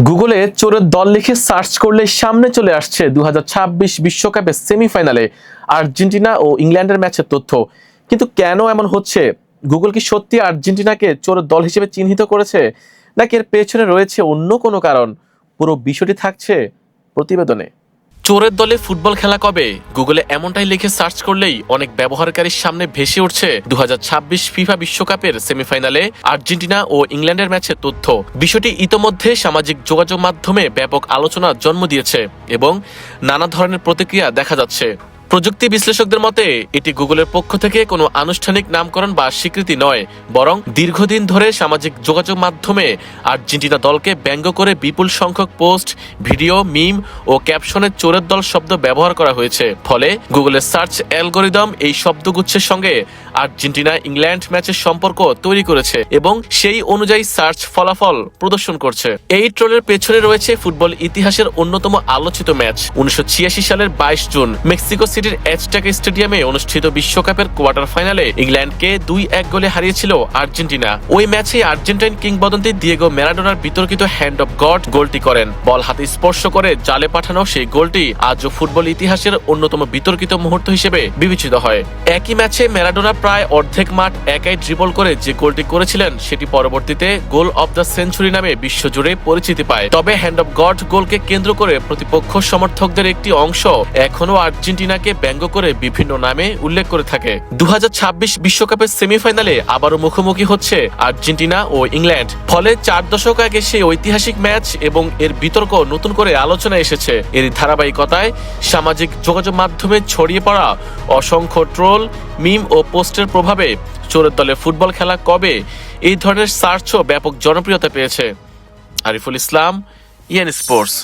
গুগলে চোরের দল লিখে সার্চ করলে সামনে চলে আসছে 2026 বিশ্বকাপের সেমিফাইনালে আর্জেন্টিনা ও ইংল্যান্ডের ম্যাচের তথ্য। কিন্তু কেন এমন হচ্ছে? গুগল কি সত্যি আর্জেন্টিনাকে চোরের দল হিসেবে চিহ্নিত করেছে, নাকি এর পেছনে রয়েছে অন্য কোনো কারণ? পুরো বিষয়টি থাকছে প্রতিবেদনে। চোরের দলে ফুটবল খেলা কবে? গুগলে এমনটাই লিখে সার্চ করলেই অনেক ব্যবহারকারীর সামনে ভেসে উঠছে 2026 ফিফা বিশ্বকাপের সেমিফাইনালে আর্জেন্টিনা ও ইংল্যান্ডের ম্যাচের তথ্য। বিষয়টি ইতোমধ্যে সামাজিক যোগাযোগ মাধ্যমে ব্যাপক আলোচনার জন্ম দিয়েছে এবং নানা ধরনের প্রতিক্রিয়া দেখা যাচ্ছে। প্রযুক্তি বিশ্লেষকদের মতে এটি গুগলের পক্ষ থেকে কোনো আনুষ্ঠানিক নামকরণ বা স্বীকৃতি নয়, বরং দীর্ঘদিন ধরে সামাজিক যোগাযোগ মাধ্যমে আর্জেন্টিনা দলকে ব্যঙ্গ করে বিপুল সংখ্যক পোস্ট, ভিডিও, মিম ও ক্যাপশনে চোরের দল শব্দ ব্যবহার করা হয়েছে। ফলে গুগলের সার্চ অ্যালগরিদম এই শব্দগুচ্ছের সঙ্গে আর্জেন্টিনা ইংল্যান্ড ম্যাচের সম্পর্ক তৈরি করেছে এবং সেই অনুযায়ী সার্চ ফলাফল প্রদর্শন করছে। এই ট্রোলের পেছনে রয়েছে ফুটবল ইতিহাসের অন্যতম আলোচিত ম্যাচ 1986 সালের 22 জুন মেক্সিকো সিটির অ্যাজটেকা স্টেডিয়ামে অনুষ্ঠিত বিশ্বকাপের কোয়ার্টার ফাইনালে ইংল্যান্ডকে 2-1 গোলে হারিয়েছিল আর্জেন্টিনা। ওই ম্যাচে আর্জেন্টাইন কিংবদন্তি দিয়েগো ম্যারাডোনার বিতর্কিত হ্যান্ড অফ গড গোলটি করেন। বল হাতে স্পর্শ করে জালে পাঠানো সেই গোলটি আজও ফুটবল ইতিহাসের অন্যতম বিতর্কিত মুহূর্ত হিসেবে বিবেচিত হয়। একই ম্যাচে ম্যারাডোনা প্রায় অর্ধেক মাঠ একাই ড্রিবল করে যে গোলটি করেছিলেন সেটি পরবর্তীতে গোল অব দ্য সেঞ্চুরি নামে বিশ্বজুড়ে পরিচিতি পায়। তবে হ্যান্ড অফ গড গোলকে কেন্দ্র করে প্রতিপক্ষ সমর্থকদের একটি অংশ এখনো আর্জেন্টিনাকে ব্যঙ্গ করে বিভিন্ন নামে উল্লেখ করে থাকে। 2026 বিশ্বকাপের সেমিফাইনালে আবারও মুখোমুখি হচ্ছে আর্জেন্টিনা ও ইংল্যান্ড। ফলে 4 দশক আগে সেই ঐতিহাসিক ম্যাচ এবং এর বিতর্ক নতুন করে আলোচনায় এসেছে। এর ধারাবাহিকতায় সামাজিক যোগাযোগ মাধ্যমে ছড়িয়ে পড়া অসংখ্য ট্রোল, মিম ও পোস্টের প্রভাবে চোরের দলে ফুটবল খেলা কবে এই ধরনের সার্চও ব্যাপক জনপ্রিয়তা পেয়েছে। Ariful Islam, EN sports.